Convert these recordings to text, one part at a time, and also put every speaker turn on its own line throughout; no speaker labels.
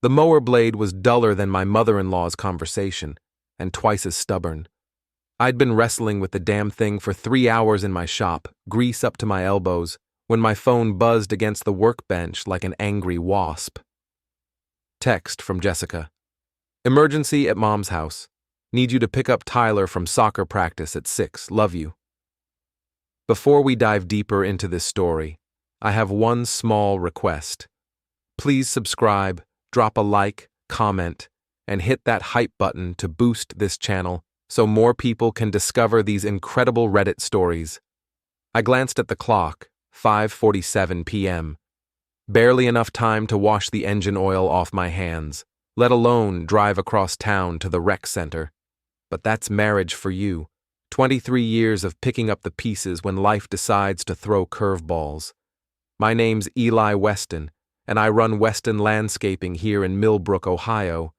The mower blade was duller than my mother-in-law's conversation, and twice as stubborn. I'd been wrestling with the damn thing for 3 hours in my shop, grease up to my elbows, when my phone buzzed against the workbench like an angry wasp. Text from Jessica. Emergency at Mom's house. Need you to pick up Tyler from soccer practice at 6. Love you. Before we dive deeper into this story, I have one small request. Please subscribe, drop a like, comment, and hit that hype button to boost this channel so more people can discover these incredible Reddit stories. I glanced at the clock, 5:47 p.m. Barely enough time to wash the engine oil off my hands, let alone drive across town to the rec center. But that's marriage for you. 23 years of picking up the pieces when life decides to throw curveballs. My name's Eli Weston, and I run Weston Landscaping here in Millbrook, Ohio.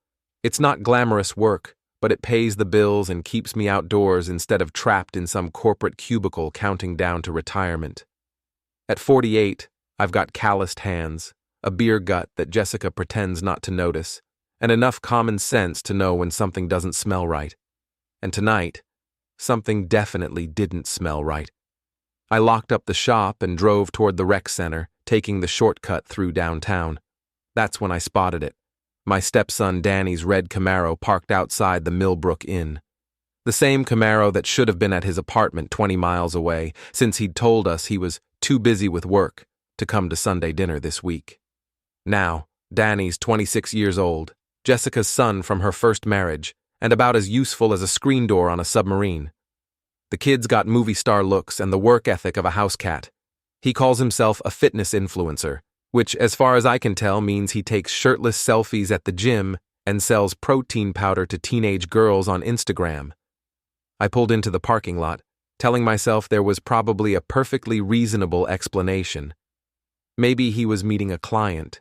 It's not glamorous work, but it pays the bills and keeps me outdoors instead of trapped in some corporate cubicle counting down to retirement. At 48, I've got calloused hands, a beer gut that Jessica pretends not to notice, and enough common sense to know when something doesn't smell right. And tonight, something definitely didn't smell right. I locked up the shop and drove toward the rec center, taking the shortcut through downtown. That's when I spotted it. My stepson Danny's red Camaro parked outside the Millbrook Inn. The same Camaro that should have been at his apartment 20 miles away, since he'd told us he was too busy with work to come to Sunday dinner this week. Now, Danny's 26 years old, Jessica's son from her first marriage, and about as useful as a screen door on a submarine. The kid's got movie star looks and the work ethic of a house cat. He calls himself a fitness influencer, which, as far as I can tell, means he takes shirtless selfies at the gym and sells protein powder to teenage girls on Instagram. I pulled into the parking lot, telling myself there was probably a perfectly reasonable explanation. Maybe he was meeting a client.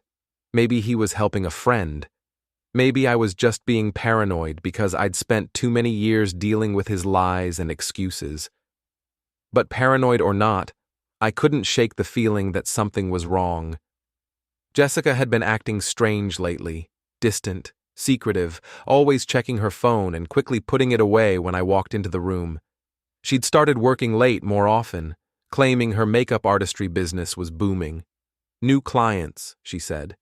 Maybe he was helping a friend. Maybe I was just being paranoid because I'd spent too many years dealing with his lies and excuses. But paranoid or not, I couldn't shake the feeling that something was wrong. Jessica had been acting strange lately, distant, secretive, always checking her phone and quickly putting it away when I walked into the room. She'd started working late more often, claiming her makeup artistry business was booming. New clients, she said.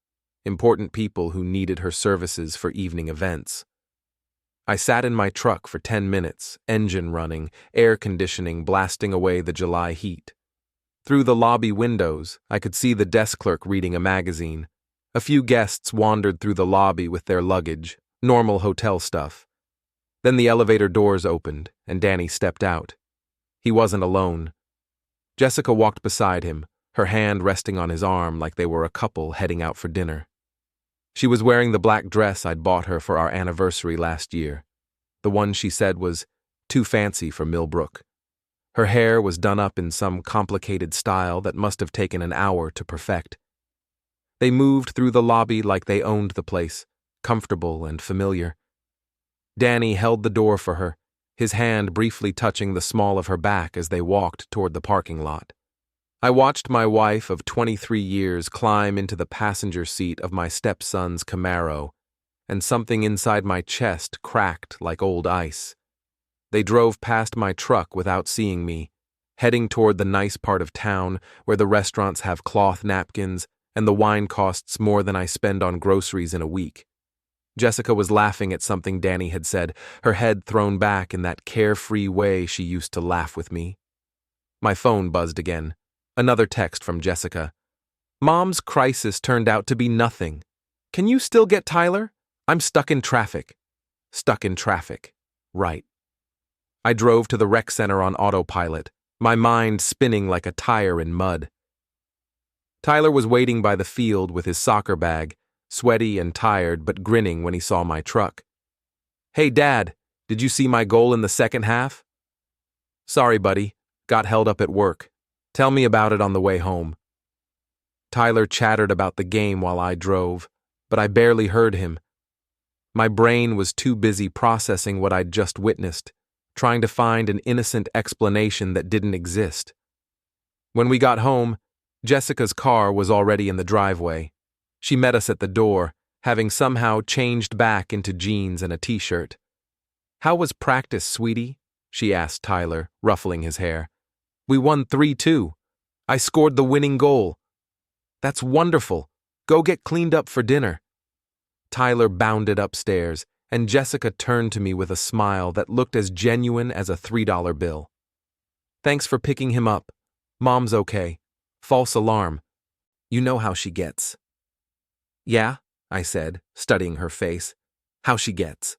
Important people who needed her services for evening events. I sat in my truck for 10 minutes, engine running, air conditioning blasting away the July heat. Through the lobby windows, I could see the desk clerk reading a magazine. A few guests wandered through the lobby with their luggage, normal hotel stuff. Then the elevator doors opened, and Danny stepped out. He wasn't alone. Jessica walked beside him, her hand resting on his arm like they were a couple heading out for dinner. She was wearing the black dress I'd bought her for our anniversary last year, the one she said was too fancy for Millbrook. Her hair was done up in some complicated style that must have taken an hour to perfect. They moved through the lobby like they owned the place, comfortable and familiar. Danny held the door for her, his hand briefly touching the small of her back as they walked toward the parking lot. I watched my wife of 23 years climb into the passenger seat of my stepson's Camaro, and something inside my chest cracked like old ice. They drove past my truck without seeing me, heading toward the nice part of town where the restaurants have cloth napkins and the wine costs more than I spend on groceries in a week. Jessica was laughing at something Danny had said, her head thrown back in that carefree way she used to laugh with me. My phone buzzed again. Another text from Jessica. Mom's crisis turned out to be nothing. Can you still get Tyler? I'm stuck in traffic. Stuck in traffic. Right. I drove to the rec center on autopilot, my mind spinning like a tire in mud. Tyler was waiting by the field with his soccer bag, sweaty and tired but grinning when he saw my truck. Hey, Dad, did you see my goal in the second half? Sorry, buddy. Got held up at work. Tell me about it on the way home. Tyler chattered about the game while I drove, but I barely heard him. My brain was too busy processing what I'd just witnessed, trying to find an innocent explanation that didn't exist. When we got home, Jessica's car was already in the driveway. She met us at the door, having somehow changed back into jeans and a t-shirt. "How was practice, sweetie?" she asked Tyler, ruffling his hair. "We won 3-2. I scored the winning goal." "That's wonderful. Go get cleaned up for dinner." Tyler bounded upstairs, and Jessica turned to me with a smile that looked as genuine as a $3 bill. "Thanks for picking him up. Mom's okay. False alarm. You know how she gets." "Yeah," I said, studying her face. "How she gets."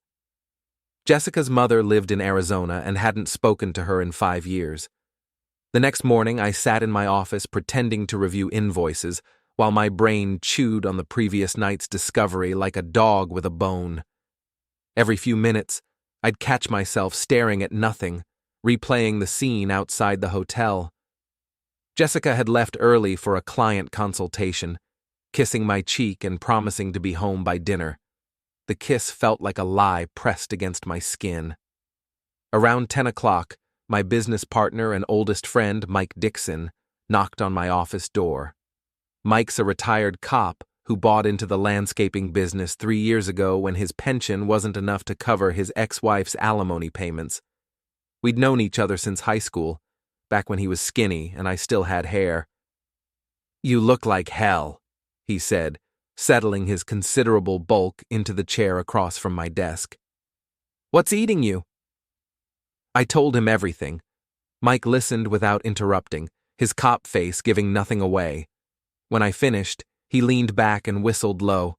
Jessica's mother lived in Arizona and hadn't spoken to her in 5 years. The next morning, I sat in my office pretending to review invoices while my brain chewed on the previous night's discovery like a dog with a bone. Every few minutes, I'd catch myself staring at nothing, replaying the scene outside the hotel. Jessica had left early for a client consultation, kissing my cheek and promising to be home by dinner. The kiss felt like a lie pressed against my skin. Around 10 o'clock, my business partner and oldest friend, Mike Dixon, knocked on my office door. Mike's a retired cop who bought into the landscaping business 3 years ago when his pension wasn't enough to cover his ex-wife's alimony payments. We'd known each other since high school, back when he was skinny and I still had hair. "You look like hell," he said, settling his considerable bulk into the chair across from my desk. "What's eating you?" I told him everything. Mike listened without interrupting, his cop face giving nothing away. When I finished, he leaned back and whistled low.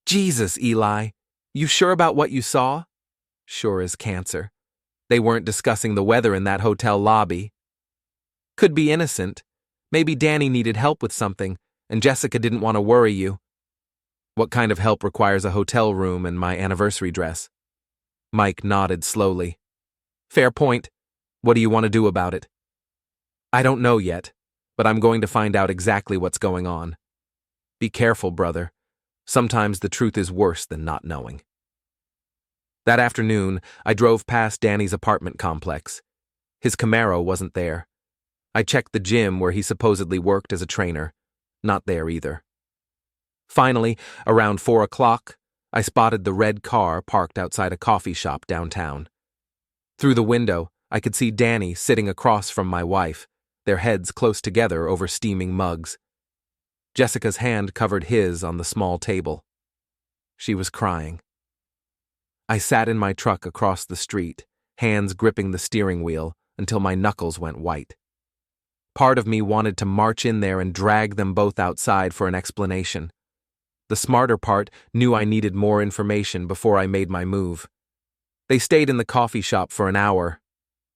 "Jesus, Eli, you sure about what you saw?" "Sure as cancer. They weren't discussing the weather in that hotel lobby." "Could be innocent. Maybe Danny needed help with something, and Jessica didn't want to worry you." "What kind of help requires a hotel room and my anniversary dress?" Mike nodded slowly. "Fair point. What do you want to do about it?" "I don't know yet, but I'm going to find out exactly what's going on. Be careful, brother. Sometimes the truth is worse than not knowing." That afternoon, I drove past Danny's apartment complex. His Camaro wasn't there. I checked the gym where he supposedly worked as a trainer. Not there either. Finally, around 4 o'clock, I spotted the red car parked outside a coffee shop downtown. Through the window, I could see Danny sitting across from my wife, their heads close together over steaming mugs. Jessica's hand covered his on the small table. She was crying. I sat in my truck across the street, hands gripping the steering wheel until my knuckles went white. Part of me wanted to march in there and drag them both outside for an explanation. The smarter part knew I needed more information before I made my move. They stayed in the coffee shop for an hour.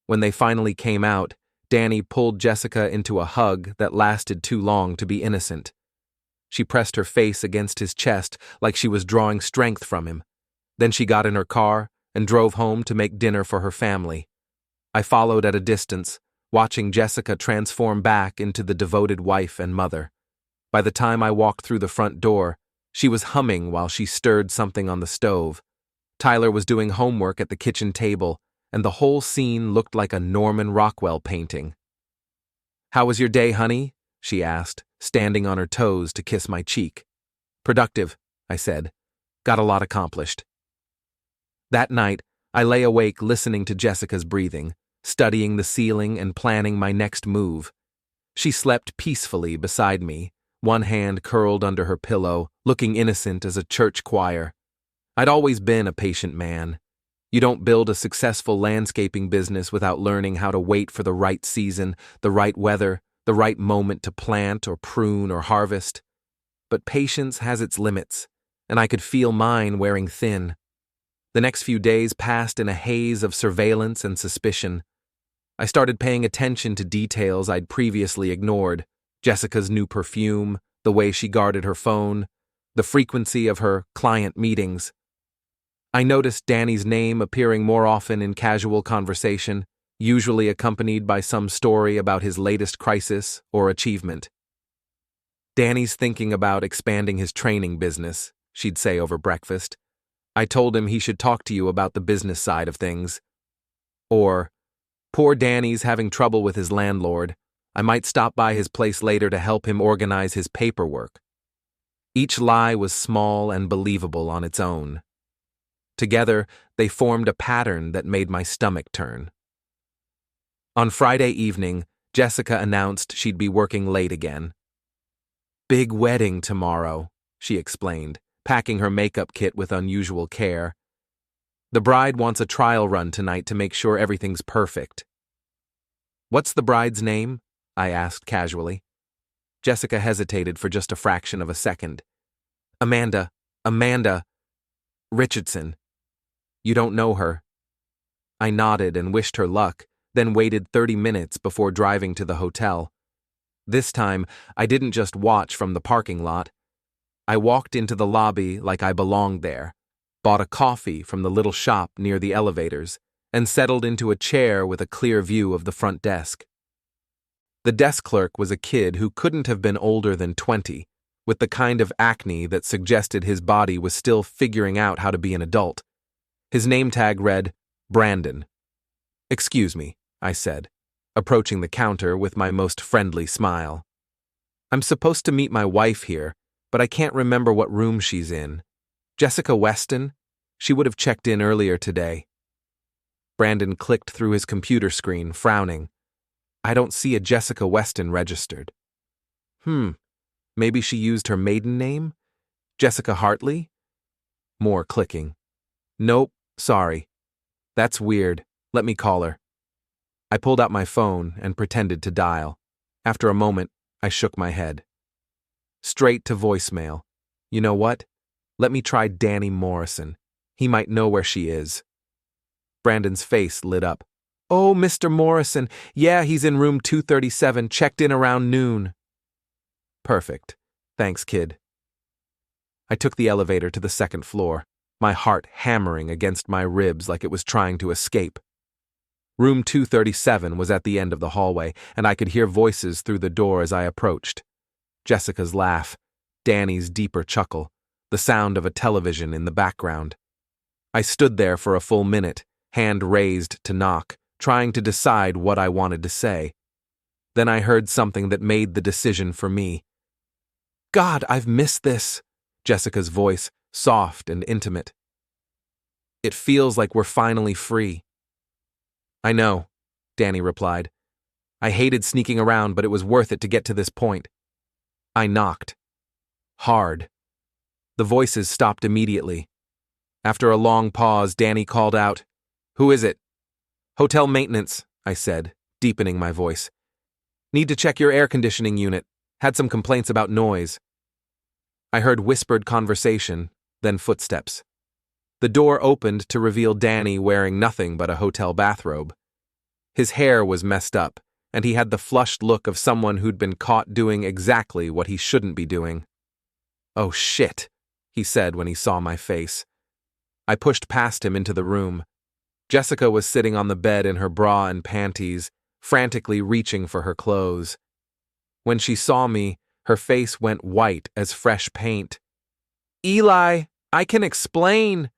When they finally came out, Danny pulled Jessica into a hug that lasted too long to be innocent. She pressed her face against his chest like she was drawing strength from him. Then she got in her car and drove home to make dinner for her family. I followed at a distance, watching Jessica transform back into the devoted wife and mother. By the time I walked through the front door, she was humming while she stirred something on the stove. Tyler was doing homework at the kitchen table, and the whole scene looked like a Norman Rockwell painting. "How was your day, honey?" she asked, standing on her toes to kiss my cheek. "Productive," I said. "Got a lot accomplished." That night, I lay awake listening to Jessica's breathing, studying the ceiling and planning my next move. She slept peacefully beside me, one hand curled under her pillow, looking innocent as a church choir. I'd always been a patient man. You don't build a successful landscaping business without learning how to wait for the right season, the right weather, the right moment to plant or prune or harvest. But patience has its limits, and I could feel mine wearing thin. The next few days passed in a haze of surveillance and suspicion. I started paying attention to details I'd previously ignored: Jessica's new perfume, the way she guarded her phone, the frequency of her client meetings. I noticed Danny's name appearing more often in casual conversation, usually accompanied by some story about his latest crisis or achievement. "Danny's thinking about expanding his training business," she'd say over breakfast. "I told him he should talk to you about the business side of things." Or, "Poor Danny's having trouble with his landlord. I might stop by his place later to help him organize his paperwork." Each lie was small and believable on its own. Together, they formed a pattern that made my stomach turn. On Friday evening, Jessica announced she'd be working late again. "Big wedding tomorrow," she explained, packing her makeup kit with unusual care. "The bride wants a trial run tonight to make sure everything's perfect." "What's the bride's name?" I asked casually. Jessica hesitated for just a fraction of a second. Amanda Richardson. You don't know her." I nodded and wished her luck, then waited 30 minutes before driving to the hotel. This time, I didn't just watch from the parking lot. I walked into the lobby like I belonged there, bought a coffee from the little shop near the elevators, and settled into a chair with a clear view of the front desk. The desk clerk was a kid who couldn't have been older than 20, with the kind of acne that suggested his body was still figuring out how to be an adult. His name tag read, Brandon. "Excuse me," I said, approaching the counter with my most friendly smile. "I'm supposed to meet my wife here, but I can't remember what room she's in. Jessica Weston? She would have checked in earlier today." Brandon clicked through his computer screen, frowning. "I don't see a Jessica Weston registered." Maybe she used her maiden name? Jessica Hartley? More clicking. "Nope, sorry. That's weird. Let me call her." I pulled out my phone and pretended to dial. After a moment, I shook my head. Straight to voicemail. "You know what? Let me try Danny Morrison. He might know where she is." Brandon's face lit up. "Oh, Mr. Morrison. Yeah, he's in room 237, checked in around noon." "Perfect. Thanks, kid." I took the elevator to the second floor, my heart hammering against my ribs like it was trying to escape. Room 237 was at the end of the hallway, and I could hear voices through the door as I approached. Jessica's laugh, Danny's deeper chuckle, the sound of a television in the background. I stood there for a full minute, hand raised to knock, trying to decide what I wanted to say. Then I heard something that made the decision for me. "God, I've missed this," Jessica's voice, soft and intimate. "It feels like we're finally free." "I know," Danny replied. "I hated sneaking around, but it was worth it to get to this point." I knocked. Hard. The voices stopped immediately. After a long pause, Danny called out, "Who is it?" "Hotel maintenance," I said, deepening my voice. "Need to check your air conditioning unit. Had some complaints about noise." I heard whispered conversation, then footsteps. The door opened to reveal Danny wearing nothing but a hotel bathrobe. His hair was messed up, and he had the flushed look of someone who'd been caught doing exactly what he shouldn't be doing. "Oh shit," he said when he saw my face. I pushed past him into the room. Jessica was sitting on the bed in her bra and panties, frantically reaching for her clothes. When she saw me, her face went white as fresh paint. "Eli, I can explain."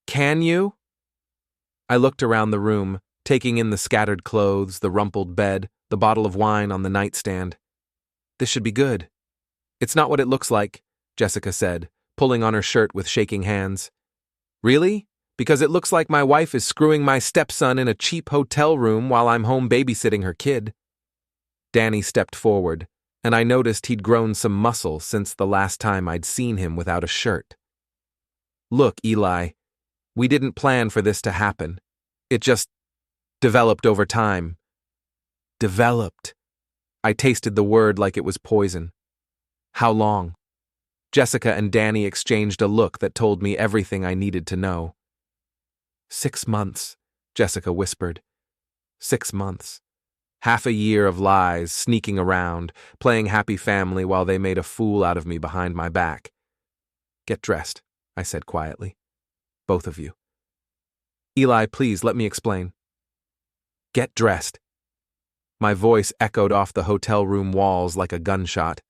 "Can you?" I looked around the room, taking in the scattered clothes, the rumpled bed, the bottle of wine on the nightstand. "This should be good." "It's not what it looks like," Jessica said, pulling on her shirt with shaking hands. "Really? Because it looks like my wife is screwing my stepson in a cheap hotel room while I'm home babysitting her kid." Danny stepped forward, and I noticed he'd grown some muscle since the last time I'd seen him without a shirt. "Look, Eli, we didn't plan for this to happen. It just developed over time." Developed. I tasted the word like it was poison. "How long?" Jessica and Danny exchanged a look that told me everything I needed to know. 6 months, Jessica whispered. 6 months. Half a year of lies, sneaking around, playing happy family while they made a fool out of me behind my back. "Get dressed," I said quietly. "Both of you." "Eli, please, let me explain." "Get dressed." My voice echoed off the hotel room walls like a gunshot.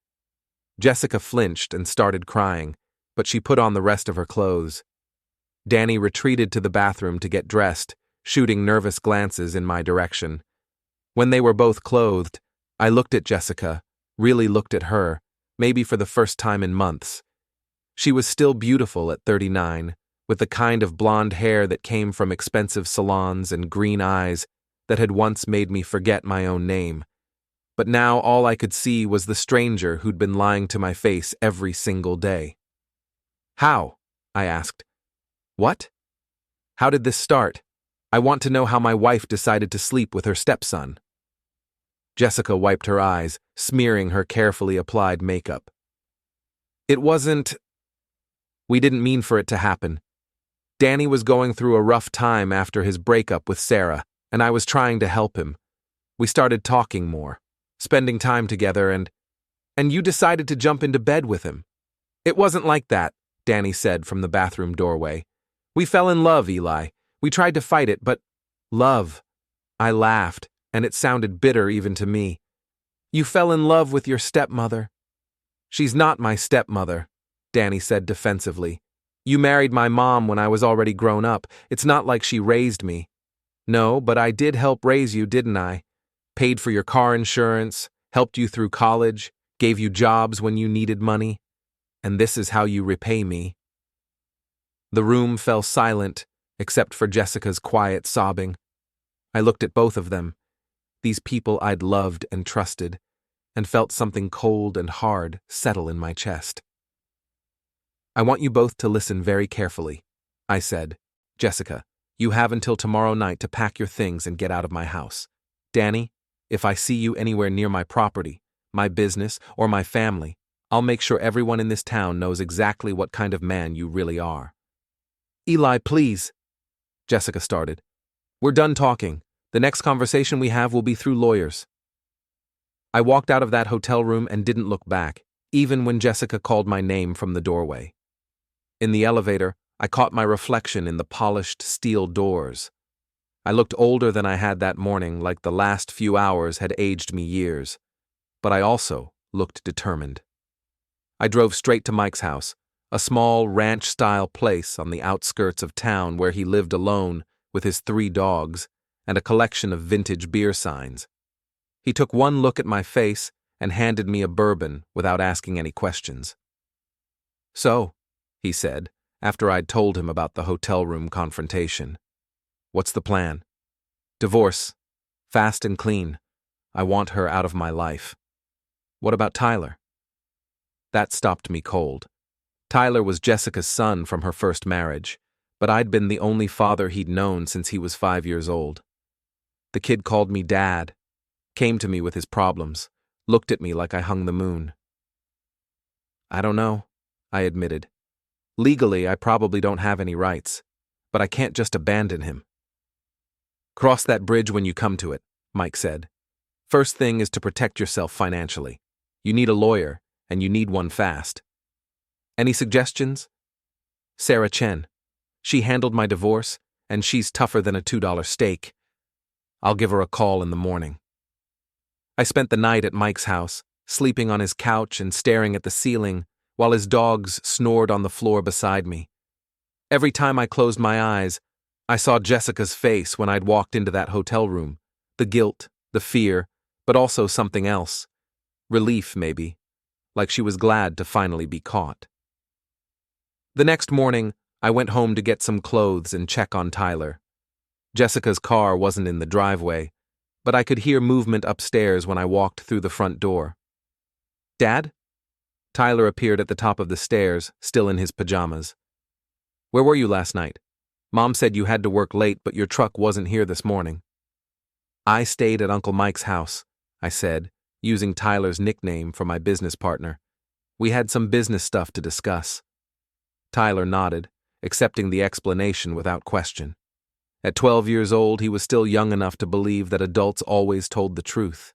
Jessica flinched and started crying, but she put on the rest of her clothes. Danny retreated to the bathroom to get dressed, shooting nervous glances in my direction. When they were both clothed, I looked at Jessica, really looked at her, maybe for the first time in months, She was still beautiful at 39, with the kind of blonde hair that came from expensive salons and green eyes that had once made me forget my own name. But now all I could see was the stranger who'd been lying to my face every single day. How? I asked. What? How did this start? I want to know how my wife decided to sleep with her stepson. Jessica wiped her eyes, smearing her carefully applied makeup. It wasn't... We didn't mean for it to happen. Danny was going through a rough time after his breakup with Sarah, and I was trying to help him. We started talking more, spending time together, and you decided to jump into bed with him. It wasn't like that, Danny said from the bathroom doorway. We fell in love, Eli. We tried to fight it, but... Love. I laughed, and it sounded bitter even to me. You fell in love with your stepmother. She's not my stepmother, Danny said defensively. You married my mom when I was already grown up. It's not like she raised me. No, but I did help raise you, didn't I? Paid for your car insurance, helped you through college, gave you jobs when you needed money. And this is how you repay me. The room fell silent, except for Jessica's quiet sobbing. I looked at both of them, these people I'd loved and trusted, and felt something cold and hard settle in my chest. I want you both to listen very carefully, I said. Jessica, you have until tomorrow night to pack your things and get out of my house. Danny, if I see you anywhere near my property, my business, or my family, I'll make sure everyone in this town knows exactly what kind of man you really are. Eli, please, Jessica started. We're done talking. The next conversation we have will be through lawyers. I walked out of that hotel room and didn't look back, even when Jessica called my name from the doorway. In the elevator, I caught my reflection in the polished steel doors. I looked older than I had that morning, like the last few hours had aged me years. But I also looked determined. I drove straight to Mike's house, a small ranch-style place on the outskirts of town where he lived alone with his 3 dogs and a collection of vintage beer signs. He took one look at my face and handed me a bourbon without asking any questions. So, he said, after I'd told him about the hotel room confrontation. What's the plan? Divorce. Fast and clean. I want her out of my life. What about Tyler? That stopped me cold. Tyler was Jessica's son from her first marriage, but I'd been the only father he'd known since he was 5 years old. The kid called me Dad, came to me with his problems, looked at me like I hung the moon. I don't know, I admitted. Legally, I probably don't have any rights, but I can't just abandon him. Cross that bridge when you come to it, Mike said. First thing is to protect yourself financially. You need a lawyer, and you need one fast. Any suggestions? Sarah Chen. She handled my divorce, and she's tougher than a $2 steak. I'll give her a call in the morning. I spent the night at Mike's house, sleeping on his couch and staring at the ceiling while his dogs snored on the floor beside me. Every time I closed my eyes, I saw Jessica's face when I'd walked into that hotel room. The guilt, the fear, but also something else. Relief, maybe. Like she was glad to finally be caught. The next morning, I went home to get some clothes and check on Tyler. Jessica's car wasn't in the driveway, but I could hear movement upstairs when I walked through the front door. Dad? Tyler appeared at the top of the stairs, still in his pajamas. Where were you last night? Mom said you had to work late, but your truck wasn't here this morning. I stayed at Uncle Mike's house, I said, using Tyler's nickname for my business partner. We had some business stuff to discuss. Tyler nodded, accepting the explanation without question. At 12 years old, he was still young enough to believe that adults always told the truth.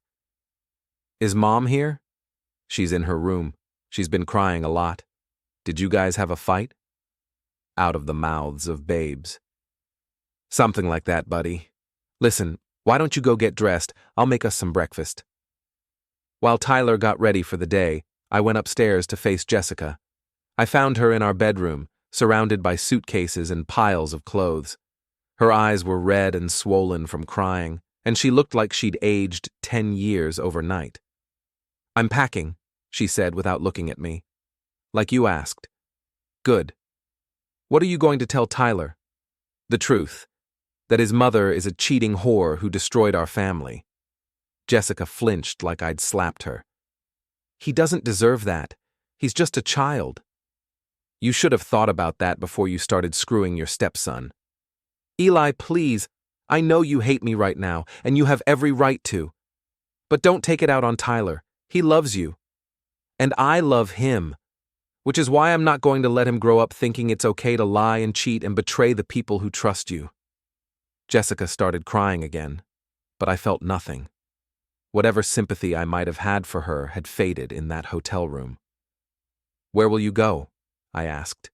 Is Mom here? She's in her room. She's been crying a lot. Did you guys have a fight? Out of the mouths of babes. Something like that, buddy. Listen, why don't you go get dressed? I'll make us some breakfast. While Tyler got ready for the day, I went upstairs to face Jessica. I found her in our bedroom, surrounded by suitcases and piles of clothes. Her eyes were red and swollen from crying, and she looked like she'd aged 10 years overnight. I'm packing, she said without looking at me. Like you asked. Good. What are you going to tell Tyler? The truth. That his mother is a cheating whore who destroyed our family. Jessica flinched like I'd slapped her. He doesn't deserve that. He's just a child. You should have thought about that before you started screwing your stepson. Eli, please. I know you hate me right now, and you have every right to. But don't take it out on Tyler. He loves you. And I love him. Which is why I'm not going to let him grow up thinking it's okay to lie and cheat and betray the people who trust you. Jessica started crying again, but I felt nothing. Whatever sympathy I might have had for her had faded in that hotel room. Where will you go? I asked.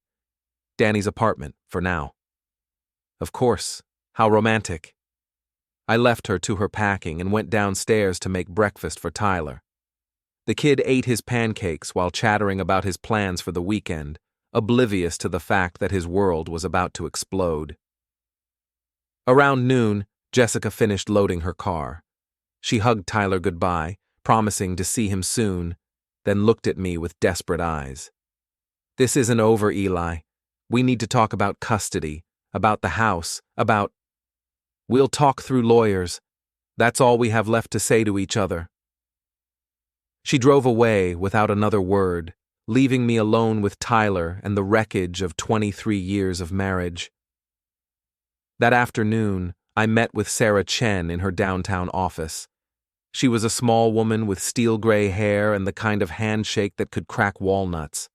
Danny's apartment, for now. Of course. How romantic. I left her to her packing and went downstairs to make breakfast for Tyler. The kid ate his pancakes while chattering about his plans for the weekend, oblivious to the fact that his world was about to explode. Around noon, Jessica finished loading her car. She hugged Tyler goodbye, promising to see him soon, then looked at me with desperate eyes. This isn't over, Eli. We need to talk about custody, about the house, about... We'll talk through lawyers. That's all we have left to say to each other. She drove away without another word, leaving me alone with Tyler and the wreckage of 23 years of marriage. That afternoon, I met with Sarah Chen in her downtown office. She was a small woman with steel-gray hair and the kind of handshake that could crack walnuts.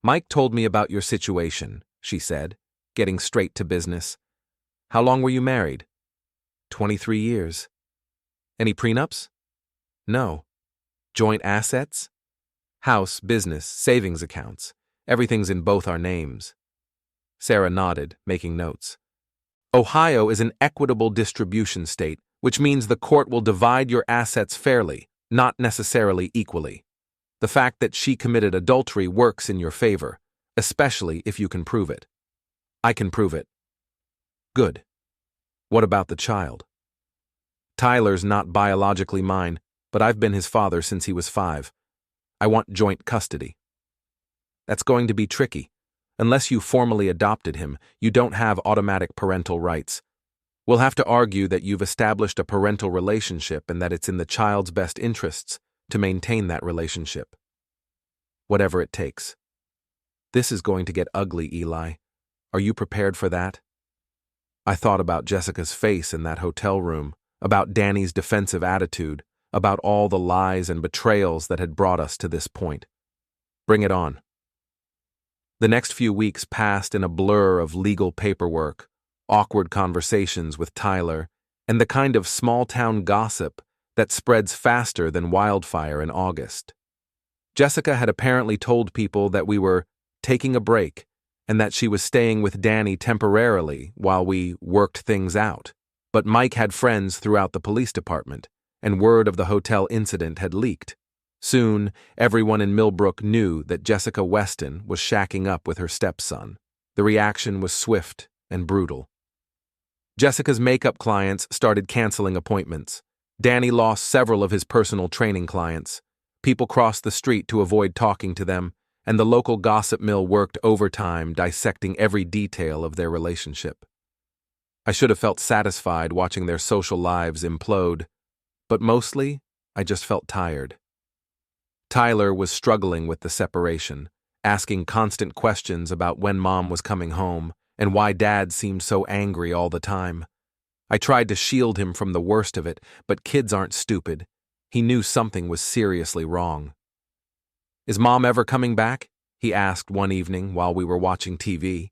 Mike told me about your situation, she said, getting straight to business. How long were you married? 23 years. Any prenups? No. Joint assets? House, business, savings accounts. Everything's in both our names. Sarah nodded, making notes. Ohio is an equitable distribution state, which means the court will divide your assets fairly, not necessarily equally. The fact that she committed adultery works in your favor, especially if you can prove it. I can prove it. Good. What about the child? Tyler's not biologically mine, but I've been his father since he was 5. I want joint custody. That's going to be tricky. Unless you formally adopted him, you don't have automatic parental rights. We'll have to argue that you've established a parental relationship and that it's in the child's best interests to maintain that relationship. Whatever it takes. This is going to get ugly, Eli. Are you prepared for that? I thought about Jessica's face in that hotel room, about Danny's defensive attitude, about all the lies and betrayals that had brought us to this point. Bring it on. The next few weeks passed in a blur of legal paperwork, awkward conversations with Tyler, and the kind of small-town gossip that spreads faster than wildfire in August. Jessica had apparently told people that we were taking a break and that she was staying with Danny temporarily while we worked things out. But Mike had friends throughout the police department, and word of the hotel incident had leaked. Soon, everyone in Millbrook knew that Jessica Weston was shacking up with her stepson. The reaction was swift and brutal. Jessica's makeup clients started canceling appointments. Danny lost several of his personal training clients. People crossed the street to avoid talking to them, and the local gossip mill worked overtime dissecting every detail of their relationship. I should have felt satisfied watching their social lives implode, but mostly, I just felt tired. Tyler was struggling with the separation, asking constant questions about when Mom was coming home and why Dad seemed so angry all the time. I tried to shield him from the worst of it, but kids aren't stupid. He knew something was seriously wrong. Is Mom ever coming back? He asked one evening while we were watching TV.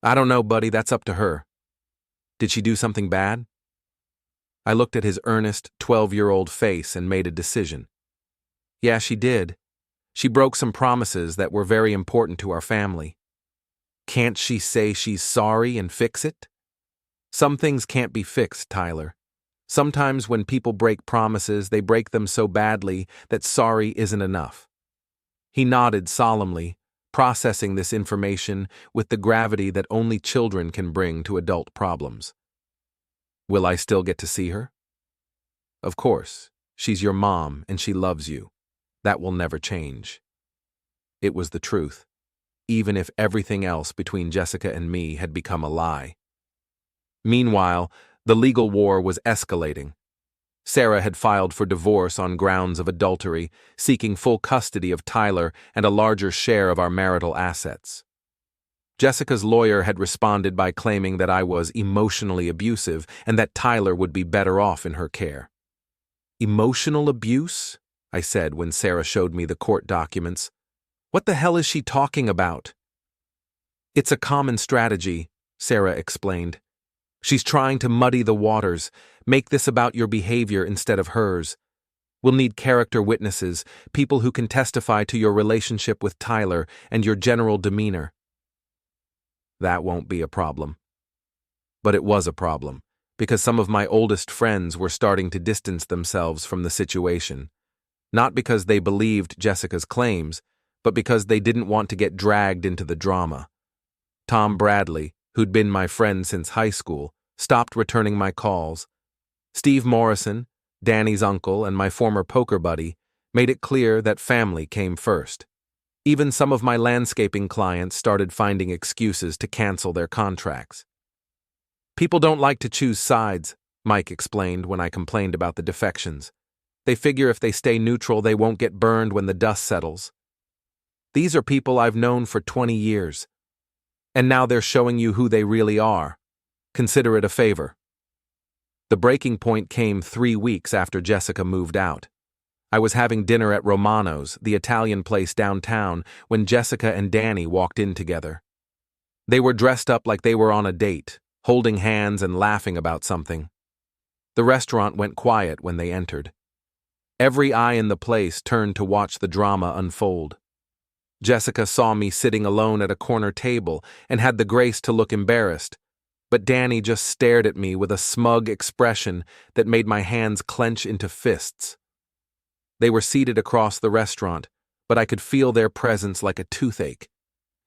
I don't know, buddy, that's up to her. Did she do something bad? I looked at his earnest, 12-year-old face and made a decision. Yeah, she did. She broke some promises that were very important to our family. Can't she say she's sorry and fix it? Some things can't be fixed, Tyler. Sometimes when people break promises, they break them so badly that sorry isn't enough. He nodded solemnly, processing this information with the gravity that only children can bring to adult problems. Will I still get to see her? Of course. She's your mom and she loves you. That will never change. It was the truth. even if everything else between Jessica and me had become a lie. Meanwhile, the legal war was escalating. Sarah had filed for divorce on grounds of adultery, seeking full custody of Tyler and a larger share of our marital assets. Jessica's lawyer had responded by claiming that I was emotionally abusive and that Tyler would be better off in her care. Emotional abuse? I said when Sarah showed me the court documents. What the hell is she talking about? It's a common strategy, Sarah explained. She's trying to muddy the waters, make this about your behavior instead of hers. We'll need character witnesses, people who can testify to your relationship with Tyler and your general demeanor. That won't be a problem. But it was a problem, because some of my oldest friends were starting to distance themselves from the situation. Not because they believed Jessica's claims, but because they didn't want to get dragged into the drama. Tom Bradley, who'd been my friend since high school, stopped returning my calls. Steve Morrison, Danny's uncle and my former poker buddy, made it clear that family came first. Even some of my landscaping clients started finding excuses to cancel their contracts. People don't like to choose sides, Mike explained when I complained about the defections. They figure if they stay neutral, they won't get burned when the dust settles. These are people I've known for 20 years. And now they're showing you who they really are. Consider it a favor. The breaking point came 3 weeks after Jessica moved out. I was having dinner at Romano's, the Italian place downtown, when Jessica and Danny walked in together. They were dressed up like they were on a date, holding hands and laughing about something. The restaurant went quiet when they entered. Every eye in the place turned to watch the drama unfold. Jessica saw me sitting alone at a corner table and had the grace to look embarrassed, but Danny just stared at me with a smug expression that made my hands clench into fists. They were seated across the restaurant, but I could feel their presence like a toothache.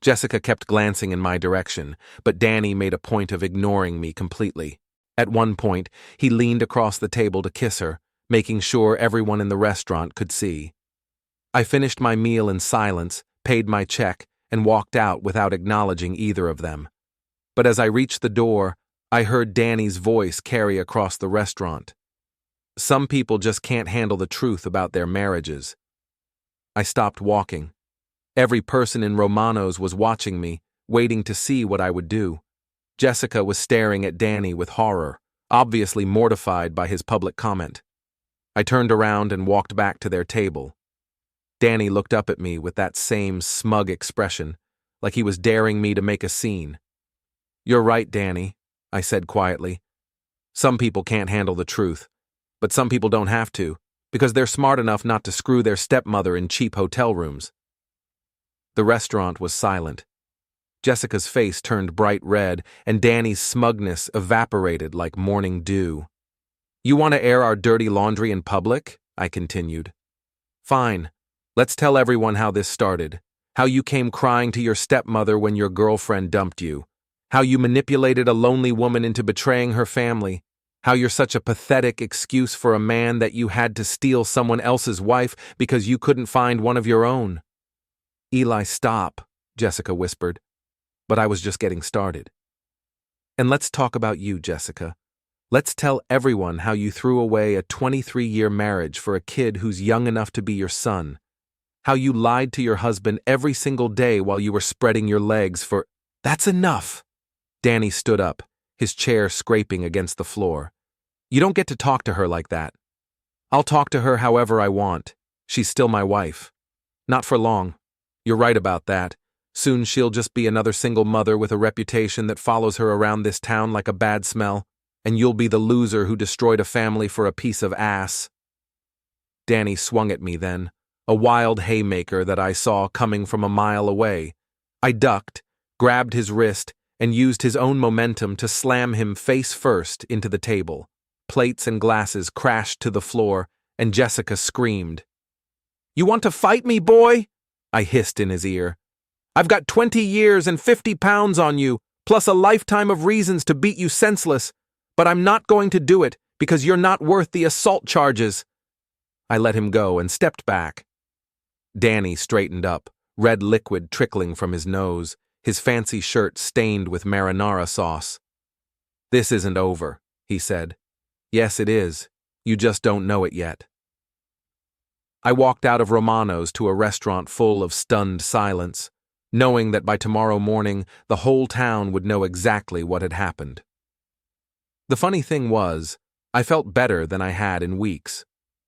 Jessica kept glancing in my direction, but Danny made a point of ignoring me completely. At one point, he leaned across the table to kiss her, making sure everyone in the restaurant could see. I finished my meal in silence, paid my check, and walked out without acknowledging either of them. But as I reached the door, I heard Danny's voice carry across the restaurant. Some people just can't handle the truth about their marriages. I stopped walking. Every person in Romano's was watching me, waiting to see what I would do. Jessica was staring at Danny with horror, obviously mortified by his public comment. I turned around and walked back to their table. Danny looked up at me with that same smug expression, like he was daring me to make a scene. "You're right, Danny," I said quietly. "Some people can't handle the truth, but some people don't have to, because they're smart enough not to screw their stepmother in cheap hotel rooms." The restaurant was silent. Jessica's face turned bright red, and Danny's smugness evaporated like morning dew. "You want to air our dirty laundry in public?" I continued. "Fine. Let's tell everyone how this started. How you came crying to your stepmother when your girlfriend dumped you. How you manipulated a lonely woman into betraying her family. How you're such a pathetic excuse for a man that you had to steal someone else's wife because you couldn't find one of your own." "Eli, stop," Jessica whispered. But I was just getting started. "And let's talk about you, Jessica. Let's tell everyone how you threw away a 23-year marriage for a kid who's young enough to be your son. How you lied to your husband every single day while you were spreading your legs for—" "That's enough!" Danny stood up, his chair scraping against the floor. "You don't get to talk to her like that. I'll talk to her however I want. She's still my wife. Not for long. You're right about that. Soon she'll just be another single mother with a reputation that follows her around this town like a bad smell, and you'll be the loser who destroyed a family for a piece of ass." Danny swung at me then, a wild haymaker that I saw coming from a mile away. I ducked, grabbed his wrist, and used his own momentum to slam him face first into the table. Plates and glasses crashed to the floor, and Jessica screamed. "You want to fight me, boy?" I hissed in his ear. "I've got 20 years and 50 pounds on you, plus a lifetime of reasons to beat you senseless, but I'm not going to do it because you're not worth the assault charges." I let him go and stepped back. Danny straightened up, red liquid trickling from his nose, his fancy shirt stained with marinara sauce. "This isn't over," he said. "Yes, it is. You just don't know it yet." I walked out of Romano's to a restaurant full of stunned silence, knowing that by tomorrow morning the whole town would know exactly what had happened. The funny thing was, I felt better than I had in weeks.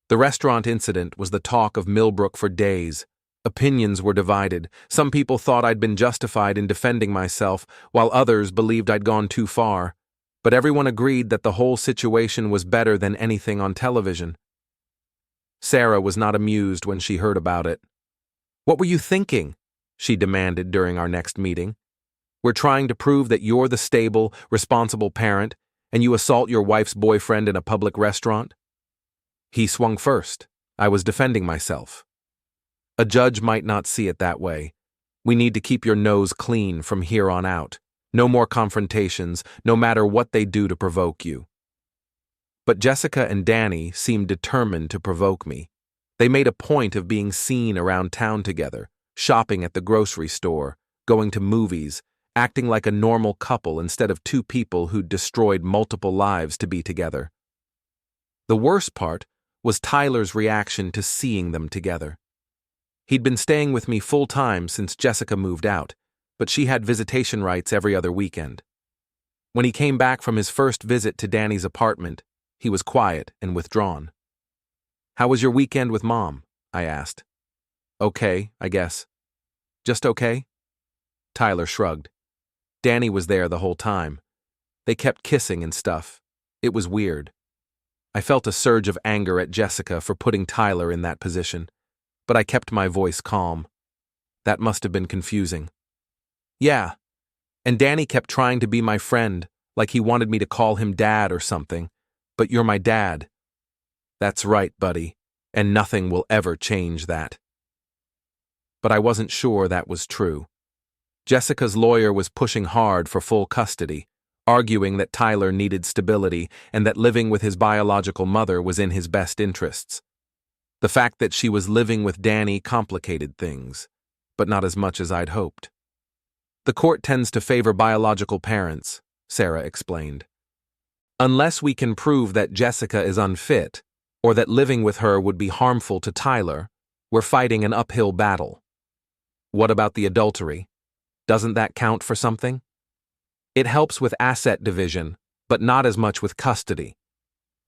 The restaurant incident was the talk of Millbrook for days. Opinions were divided. Some people thought I'd been justified in defending myself, while others believed I'd gone too far. But everyone agreed that the whole situation was better than anything on television. Sarah was not amused when she heard about it. "What were you thinking?" she demanded during our next meeting. "We're trying to prove that you're the stable, responsible parent, and you assault your wife's boyfriend in a public restaurant?" He swung first. I was defending myself. "A judge might not see it that way. We need to keep your nose clean from here on out. No more confrontations, no matter what they do to provoke you." But Jessica and Danny seemed determined to provoke me. They made a point of being seen around town together, shopping at the grocery store, going to movies, acting like a normal couple instead of two people who'd destroyed multiple lives to be together. The worst part was Tyler's reaction to seeing them together. He'd been staying with me full-time since Jessica moved out, but she had visitation rights every other weekend. When he came back from his first visit to Danny's apartment, he was quiet and withdrawn. "How was your weekend with Mom?" I asked. "Okay, I guess." "Just okay?" Tyler shrugged. Danny was there the whole time. They kept kissing and stuff. It was weird. I felt a surge of anger at Jessica for putting Tyler in that position, but I kept my voice calm. That must have been confusing. "Yeah, and Danny kept trying to be my friend, like he wanted me to call him Dad or something. But you're my dad." "That's right, buddy, and nothing will ever change that." But I wasn't sure that was true. Jessica's lawyer was pushing hard for full custody, arguing that Tyler needed stability and that living with his biological mother was in his best interests. The fact that she was living with Danny complicated things, but not as much as I'd hoped. "The court tends to favor biological parents," Sarah explained. "Unless we can prove that Jessica is unfit, or that living with her would be harmful to Tyler, we're fighting an uphill battle." "What about the adultery? Doesn't that count for something?" "It helps with asset division, but not as much with custody.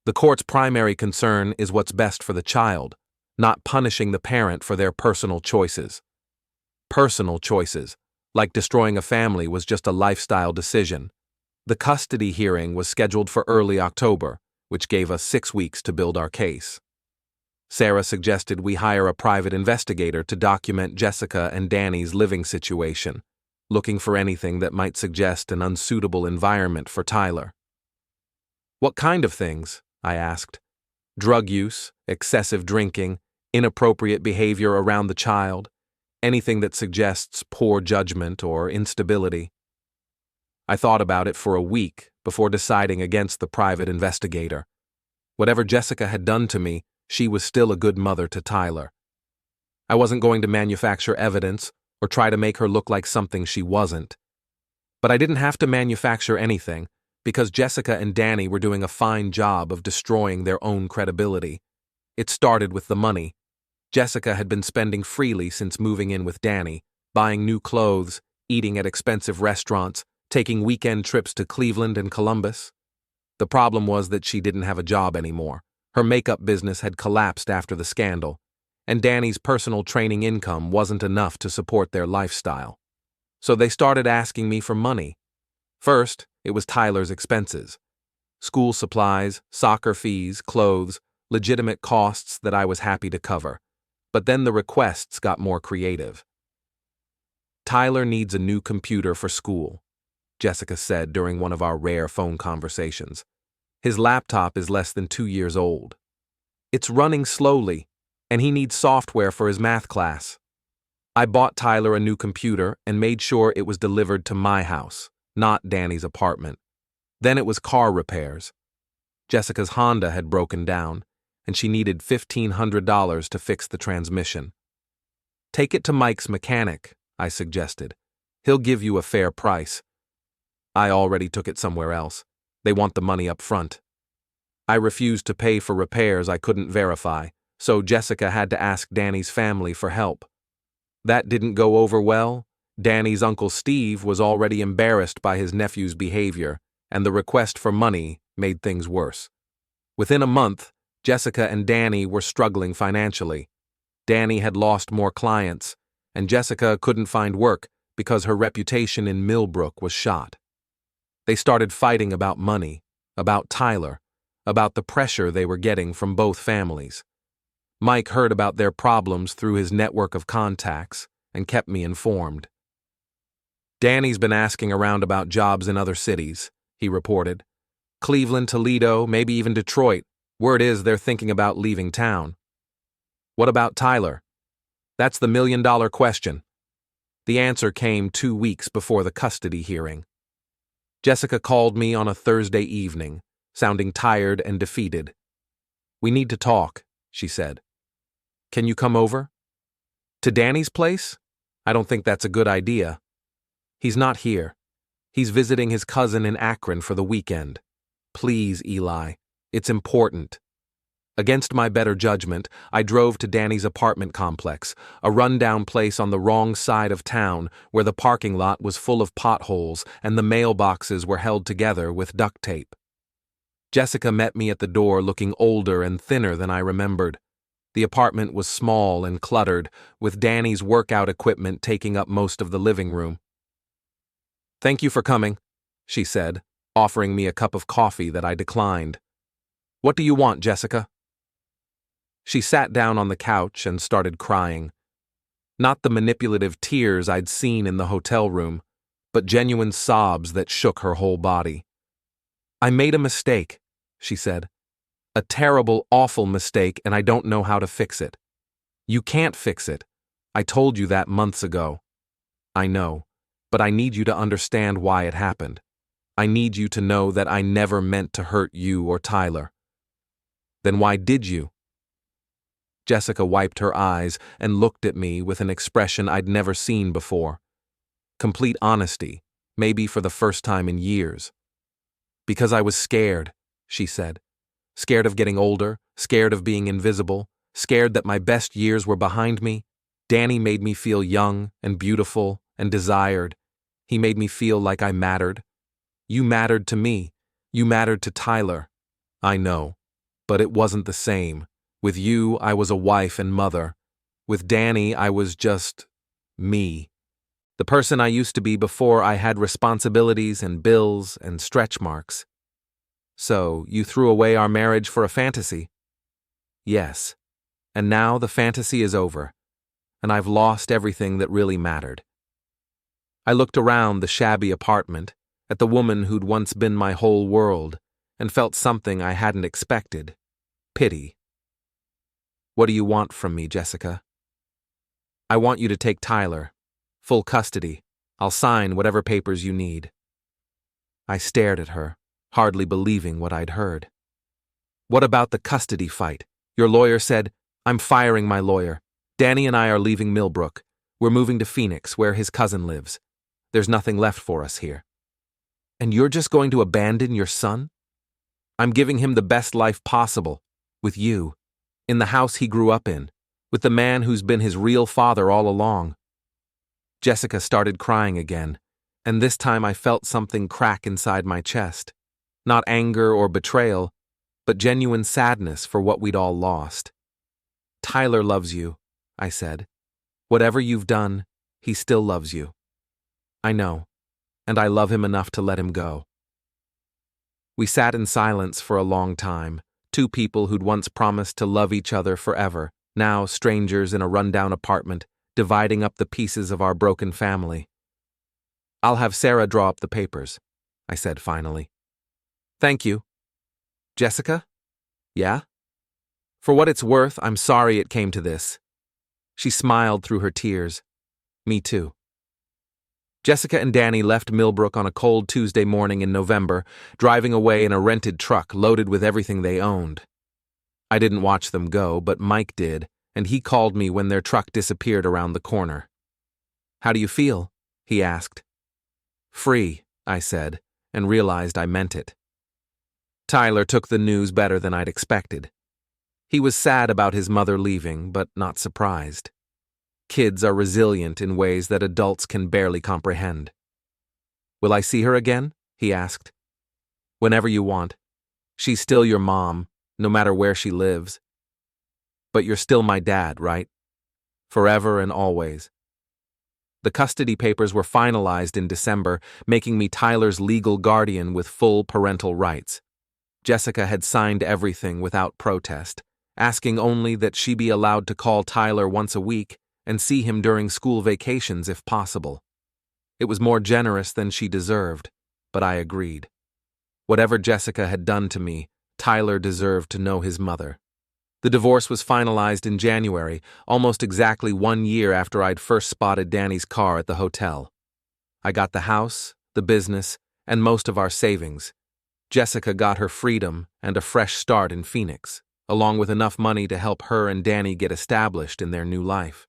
The court's primary concern is what's best for the child, not punishing the parent for their personal choices. Personal choices, like destroying a family, was just a lifestyle decision. The custody hearing was scheduled for early October, which gave us 6 weeks to build our case. Sarah suggested we hire a private investigator to document Jessica and Danny's living situation, looking for anything that might suggest an unsuitable environment for Tyler. "What kind of things?" I asked. "Drug use, excessive drinking, inappropriate behavior around the child, anything that suggests poor judgment or instability." I thought about it for a week before deciding against the private investigator. Whatever Jessica had done to me, she was still a good mother to Tyler. I wasn't going to manufacture evidence or try to make her look like something she wasn't. But I didn't have to manufacture anything, because Jessica and Danny were doing a fine job of destroying their own credibility. It started with the money. Jessica had been spending freely since moving in with Danny, buying new clothes, eating at expensive restaurants, taking weekend trips to Cleveland and Columbus. The problem was that she didn't have a job anymore. Her makeup business had collapsed after the scandal, and Danny's personal training income wasn't enough to support their lifestyle. So they started asking me for money. First, it was Tyler's expenses. School supplies, soccer fees, clothes, legitimate costs that I was happy to cover. But then the requests got more creative. "Tyler needs a new computer for school," Jessica said during one of our rare phone conversations. "His laptop is less than 2 years old. It's running slowly, and he needs software for his math class." I bought Tyler a new computer and made sure it was delivered to my house, not Danny's apartment. Then it was car repairs. Jessica's Honda had broken down, and she needed $1,500 to fix the transmission. Take it to Mike's mechanic, I suggested. He'll give you a fair price. I already took it somewhere else. They want the money up front. I refused to pay for repairs I couldn't verify, so Jessica had to ask Danny's family for help. That didn't go over well. Danny's Uncle Steve was already embarrassed by his nephew's behavior, and the request for money made things worse. Within a month, Jessica and Danny were struggling financially. Danny had lost more clients, and Jessica couldn't find work because her reputation in Millbrook was shot. They started fighting about money, about Tyler, about the pressure they were getting from both families. Mike heard about their problems through his network of contacts and kept me informed. Danny's been asking around about jobs in other cities, he reported. Cleveland, Toledo, maybe even Detroit. Word is they're thinking about leaving town. What about Tyler? That's the million-dollar question. The answer came 2 weeks before the custody hearing. Jessica called me on a Thursday evening, sounding tired and defeated. We need to talk, she said. Can you come over? To Danny's place? I don't think that's a good idea. He's not here. He's visiting his cousin in Akron for the weekend. Please, Eli. It's important. Against my better judgment, I drove to Danny's apartment complex, a rundown place on the wrong side of town where the parking lot was full of potholes and the mailboxes were held together with duct tape. Jessica met me at the door looking older and thinner than I remembered. The apartment was small and cluttered, with Danny's workout equipment taking up most of the living room. Thank you for coming, she said, offering me a cup of coffee that I declined. What do you want, Jessica? She sat down on the couch and started crying. Not the manipulative tears I'd seen in the hotel room, but genuine sobs that shook her whole body. I made a mistake, she said. A terrible, awful mistake, and I don't know how to fix it. You can't fix it. I told you that months ago. I know, but I need you to understand why it happened. I need you to know that I never meant to hurt you or Tyler. Then why did you? Jessica wiped her eyes and looked at me with an expression I'd never seen before. Complete honesty, maybe for the first time in years. Because I was scared, she said. Scared of getting older, scared of being invisible, scared that my best years were behind me. Danny made me feel young and beautiful and desired. He made me feel like I mattered. You mattered to me. You mattered to Tyler. I know. But it wasn't the same. With you, I was a wife and mother. With Danny, I was just me. The person I used to be before I had responsibilities and bills and stretch marks. So, you threw away our marriage for a fantasy? Yes. And now the fantasy is over, and I've lost everything that really mattered. I looked around the shabby apartment, at the woman who'd once been my whole world, and felt something I hadn't expected. Pity. What do you want from me, Jessica? I want you to take Tyler. Full custody. I'll sign whatever papers you need. I stared at her, hardly believing what I'd heard. What about the custody fight? Your lawyer said, I'm firing my lawyer. Danny and I are leaving Millbrook. We're moving to Phoenix, where his cousin lives. There's nothing left for us here. And you're just going to abandon your son? I'm giving him the best life possible, with you, in the house he grew up in, with the man who's been his real father all along. Jessica started crying again, and this time I felt something crack inside my chest. Not anger or betrayal, but genuine sadness for what we'd all lost. Tyler loves you, I said. Whatever you've done, he still loves you. I know, and I love him enough to let him go. We sat in silence for a long time, two people who'd once promised to love each other forever, now strangers in a rundown apartment, dividing up the pieces of our broken family. I'll have Sarah draw up the papers, I said finally. Thank you. Jessica? Yeah? For what it's worth, I'm sorry it came to this. She smiled through her tears. Me too. Jessica and Danny left Millbrook on a cold Tuesday morning in November, driving away in a rented truck loaded with everything they owned. I didn't watch them go, but Mike did, and he called me when their truck disappeared around the corner. "How do you feel?" he asked. "Free," I said, and realized I meant it. Tyler took the news better than I'd expected. He was sad about his mother leaving, but not surprised. Kids are resilient in ways that adults can barely comprehend. "Will I see her again?" he asked. "Whenever you want. She's still your mom, no matter where she lives. But you're still my dad, right? Forever and always." The custody papers were finalized in December, making me Tyler's legal guardian with full parental rights. Jessica had signed everything without protest, asking only that she be allowed to call Tyler once a week and see him during school vacations if possible. It was more generous than she deserved, but I agreed. Whatever Jessica had done to me, Tyler deserved to know his mother. The divorce was finalized in January, almost exactly 1 year after I'd first spotted Danny's car at the hotel. I got the house, the business, and most of our savings. Jessica got her freedom and a fresh start in Phoenix, along with enough money to help her and Danny get established in their new life.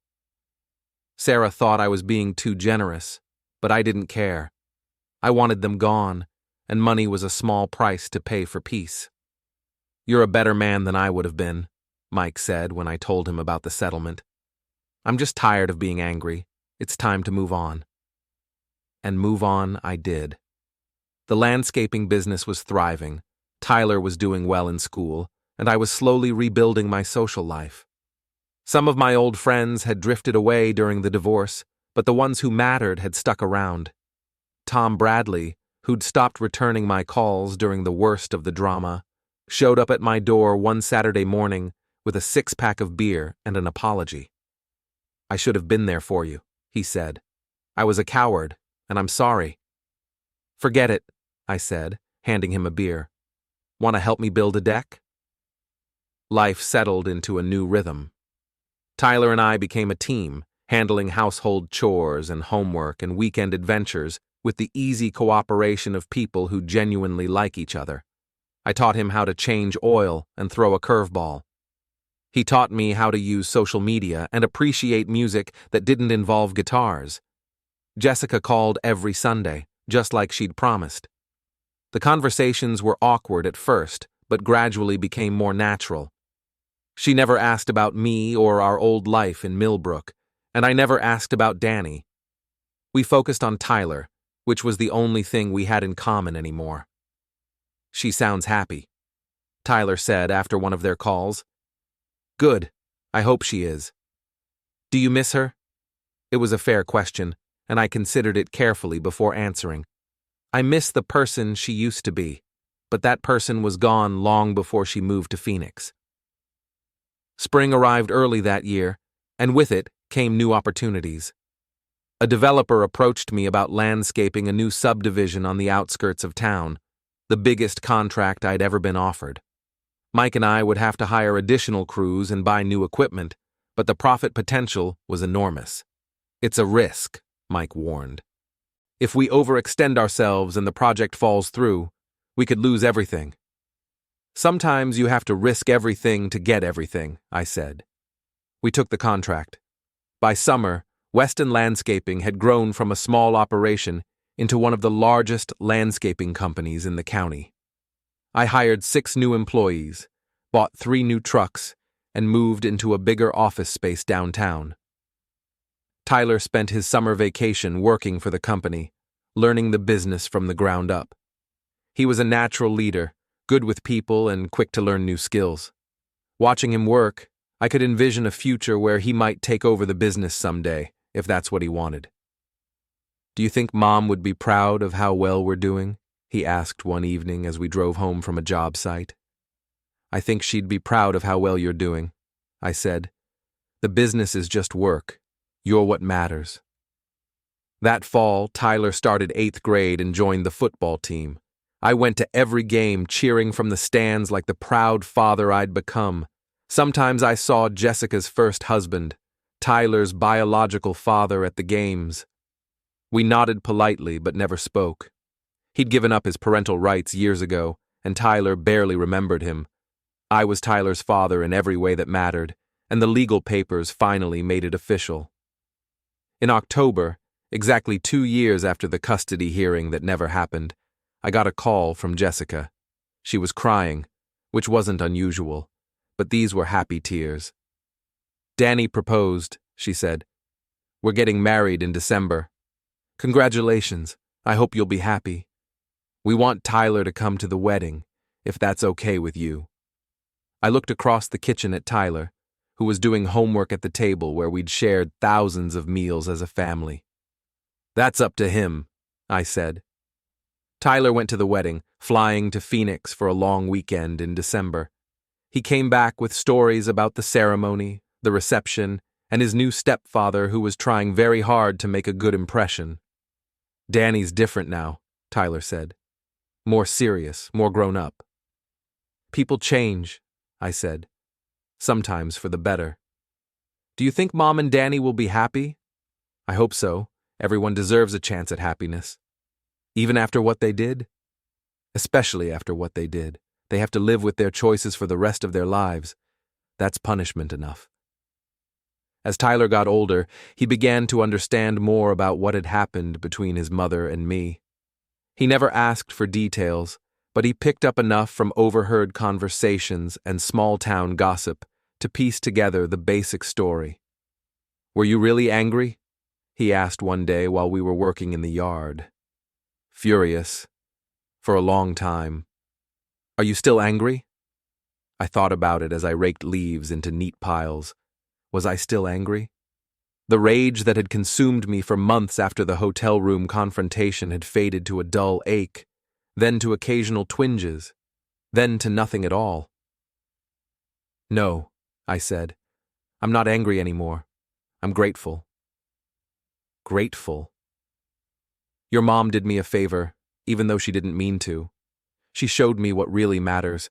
Sarah thought I was being too generous, but I didn't care. I wanted them gone, and money was a small price to pay for peace. "You're a better man than I would have been," Mike said when I told him about the settlement. "I'm just tired of being angry. It's time to move on." And move on I did. The landscaping business was thriving, Tyler was doing well in school, and I was slowly rebuilding my social life. Some of my old friends had drifted away during the divorce, but the ones who mattered had stuck around. Tom Bradley, who'd stopped returning my calls during the worst of the drama, showed up at my door one Saturday morning with a 6-pack of beer and an apology. "I should have been there for you," he said. "I was a coward, and I'm sorry." "Forget it," I said, handing him a beer. "Want to help me build a deck?" Life settled into a new rhythm. Tyler and I became a team, handling household chores and homework and weekend adventures with the easy cooperation of people who genuinely like each other. I taught him how to change oil and throw a curveball. He taught me how to use social media and appreciate music that didn't involve guitars. Jessica called every Sunday, just like she'd promised. The conversations were awkward at first, but gradually became more natural. She never asked about me or our old life in Millbrook, and I never asked about Danny. We focused on Tyler, which was the only thing we had in common anymore. "She sounds happy," Tyler said after one of their calls. "Good. I hope she is." "Do you miss her?" It was a fair question, and I considered it carefully before answering. I miss the person she used to be, but that person was gone long before she moved to Phoenix. Spring arrived early that year, and with it came new opportunities. A developer approached me about landscaping a new subdivision on the outskirts of town, the biggest contract I'd ever been offered. Mike and I would have to hire additional crews and buy new equipment, but the profit potential was enormous. "It's a risk," Mike warned. "If we overextend ourselves and the project falls through, we could lose everything." "Sometimes you have to risk everything to get everything," I said. We took the contract. By summer, Weston Landscaping had grown from a small operation into one of the largest landscaping companies in the county. I hired 6 new employees, bought 3 new trucks, and moved into a bigger office space downtown. Tyler spent his summer vacation working for the company, learning the business from the ground up. He was a natural leader, good with people and quick to learn new skills. Watching him work, I could envision a future where he might take over the business someday, if that's what he wanted. "Do you think Mom would be proud of how well we're doing?" he asked one evening as we drove home from a job site. "I think she'd be proud of how well you're doing," I said. "The business is just work. You're what matters." That fall, Tyler started 8th grade and joined the football team. I went to every game cheering from the stands like the proud father I'd become. Sometimes I saw Jessica's first husband, Tyler's biological father, at the games. We nodded politely but never spoke. He'd given up his parental rights years ago, and Tyler barely remembered him. I was Tyler's father in every way that mattered, and the legal papers finally made it official. In October, exactly 2 years after the custody hearing that never happened, I got a call from Jessica. She was crying, which wasn't unusual, but these were happy tears. "Danny proposed," she said. "We're getting married in December. Congratulations. I hope you'll be happy. We want Tyler to come to the wedding, if that's okay with you." I looked across the kitchen at Tyler, who was doing homework at the table where we'd shared thousands of meals as a family. "That's up to him," I said. Tyler went to the wedding, flying to Phoenix for a long weekend in December. He came back with stories about the ceremony, the reception, and his new stepfather who was trying very hard to make a good impression. "Danny's different now," Tyler said. "More serious, more grown up." "People change," I said. "Sometimes for the better." "Do you think Mom and Danny will be happy?" "I hope so. Everyone deserves a chance at happiness." "Even after what they did?" "Especially after what they did. They have to live with their choices for the rest of their lives. That's punishment enough." As Tyler got older, he began to understand more about what had happened between his mother and me. He never asked for details, but he picked up enough from overheard conversations and small-town gossip to piece together the basic story. "Were you really angry?" he asked one day while we were working in the yard. "Furious. For a long time." "Are you still angry?" I thought about it as I raked leaves into neat piles. Was I still angry? The rage that had consumed me for months after the hotel room confrontation had faded to a dull ache, then to occasional twinges, then to nothing at all. "No," I said. "I'm not angry anymore. I'm grateful." Grateful. "Your mom did me a favor, even though she didn't mean to. She showed me what really matters,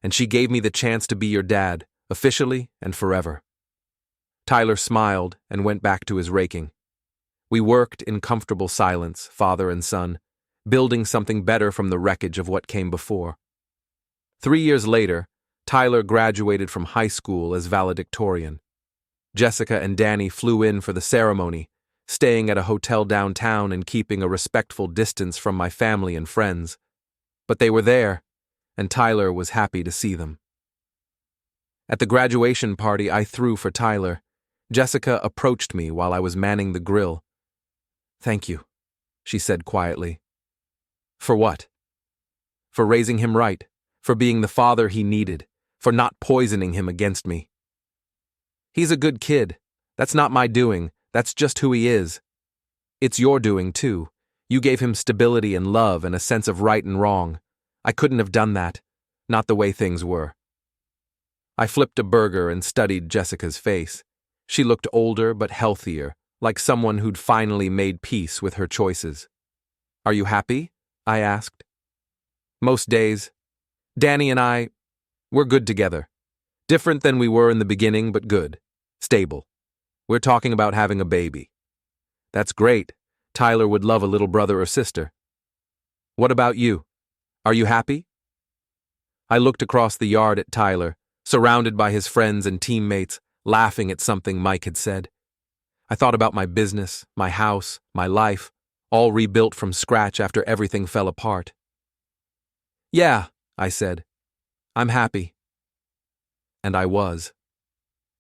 and she gave me the chance to be your dad, officially and forever." Tyler smiled and went back to his raking. We worked in comfortable silence, father and son, building something better from the wreckage of what came before. 3 years later, Tyler graduated from high school as valedictorian. Jessica and Danny flew in for the ceremony, staying at a hotel downtown and keeping a respectful distance from my family and friends. But they were there, and Tyler was happy to see them. At the graduation party I threw for Tyler, Jessica approached me while I was manning the grill. "Thank you," she said quietly. "For what?" "For raising him right, for being the father he needed, for not poisoning him against me." "He's a good kid. That's not my doing, that's just who he is. It's your doing, too. You gave him stability and love and a sense of right and wrong. I couldn't have done that, not the way things were." I flipped a burger and studied Jessica's face. She looked older but healthier, like someone who'd finally made peace with her choices. "Are you happy?" I asked. "Most days. Danny and we're good together. Different than we were in the beginning, but good. Stable. We're talking about having a baby." "That's great. Tyler would love a little brother or sister." "What about you? Are you happy?" I looked across the yard at Tyler, surrounded by his friends and teammates, laughing at something Mike had said. I thought about my business, my house, my life, all rebuilt from scratch after everything fell apart. "Yeah," I said. "I'm happy." And I was.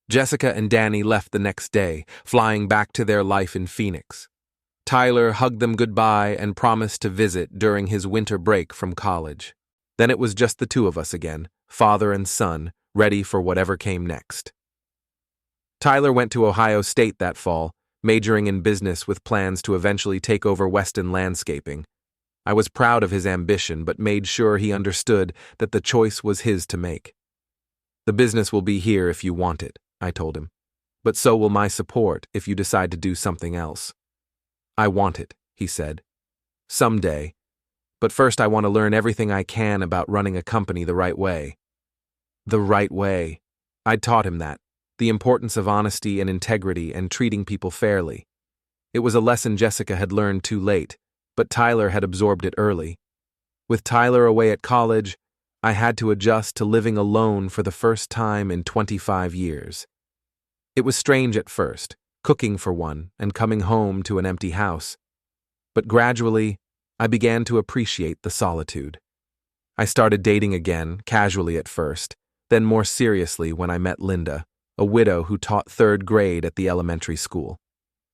Jessica and Danny left the next day, flying back to their life in Phoenix. Tyler hugged them goodbye and promised to visit during his winter break from college. Then it was just the two of us again, father and son, ready for whatever came next. Tyler went to Ohio State that fall, majoring in business with plans to eventually take over Weston Landscaping. I was proud of his ambition, but made sure he understood that the choice was his to make. "The business will be here if you want it," I told him. "But so will my support if you decide to do something else." "I want it," he said. "Someday. But first I want to learn everything I can about running a company the right way." The right way. I'd taught him that. The importance of honesty and integrity and treating people fairly. It was a lesson Jessica had learned too late, but Tyler had absorbed it early. With Tyler away at college, I had to adjust to living alone for the first time in 25 years. It was strange at first, cooking for one and coming home to an empty house. But gradually, I began to appreciate the solitude. I started dating again, casually at first, then more seriously when I met Linda, a widow who taught third grade at the elementary school.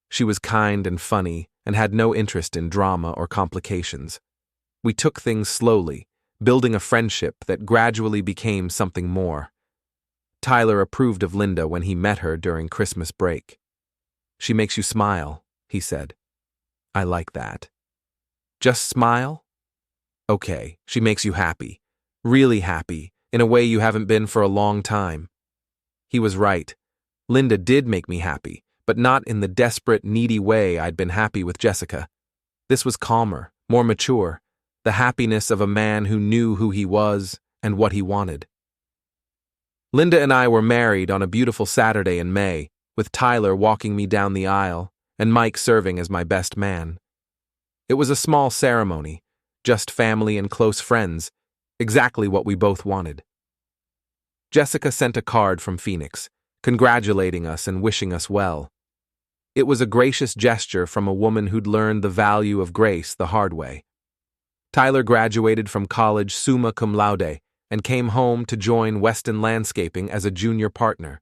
She was kind and funny and had no interest in drama or complications. We took things slowly, building a friendship that gradually became something more. Tyler approved of Linda when he met her during Christmas break. "She makes you smile," he said. "I like that." "Just smile?" "Okay, she makes you happy. Really happy, in a way you haven't been for a long time." He was right. Linda did make me happy, but not in the desperate, needy way I'd been happy with Jessica. This was calmer, more mature, the happiness of a man who knew who he was and what he wanted. Linda and I were married on a beautiful Saturday in May, with Tyler walking me down the aisle and Mike serving as my best man. It was a small ceremony, just family and close friends, exactly what we both wanted. Jessica sent a card from Phoenix, congratulating us and wishing us well. It was a gracious gesture from a woman who'd learned the value of grace the hard way. Tyler graduated from college summa cum laude and came home to join Weston Landscaping as a junior partner.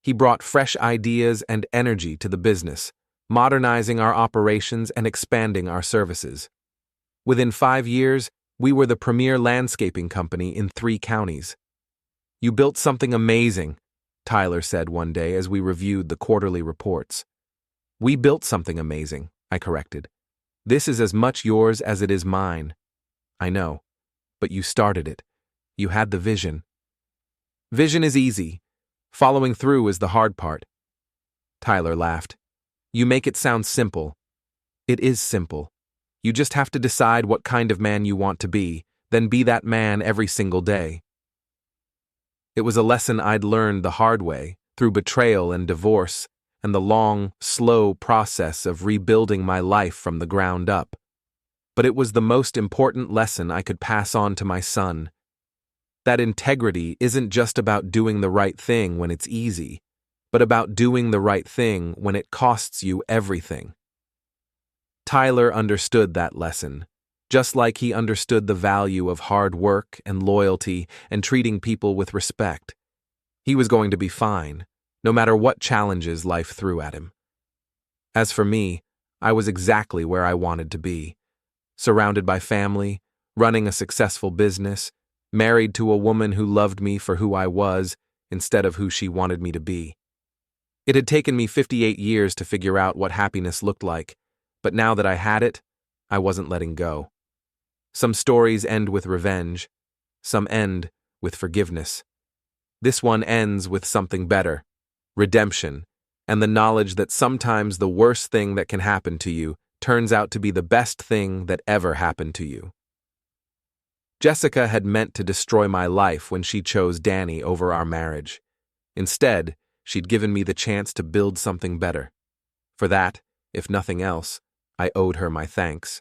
He brought fresh ideas and energy to the business, modernizing our operations and expanding our services. Within 5 years, we were the premier landscaping company in 3 counties. "You built something amazing," Tyler said one day as we reviewed the quarterly reports. "We built something amazing," I corrected. "This is as much yours as it is mine." "I know, but you started it. You had the vision." "Vision is easy. Following through is the hard part." Tyler laughed. "You make it sound simple." "It is simple. You just have to decide what kind of man you want to be, then be that man every single day." It was a lesson I'd learned the hard way, through betrayal and divorce, and the long, slow process of rebuilding my life from the ground up. But it was the most important lesson I could pass on to my son. That integrity isn't just about doing the right thing when it's easy, but about doing the right thing when it costs you everything. Tyler understood that lesson, just like he understood the value of hard work and loyalty and treating people with respect. He was going to be fine, no matter what challenges life threw at him. As for me, I was exactly where I wanted to be, surrounded by family, running a successful business, married to a woman who loved me for who I was instead of who she wanted me to be. It had taken me 58 years to figure out what happiness looked like, but now that I had it, I wasn't letting go. Some stories end with revenge, some end with forgiveness. This one ends with something better, redemption, and the knowledge that sometimes the worst thing that can happen to you turns out to be the best thing that ever happened to you. Jessica had meant to destroy my life when she chose Danny over our marriage. Instead, she'd given me the chance to build something better. For that, if nothing else, I owed her my thanks.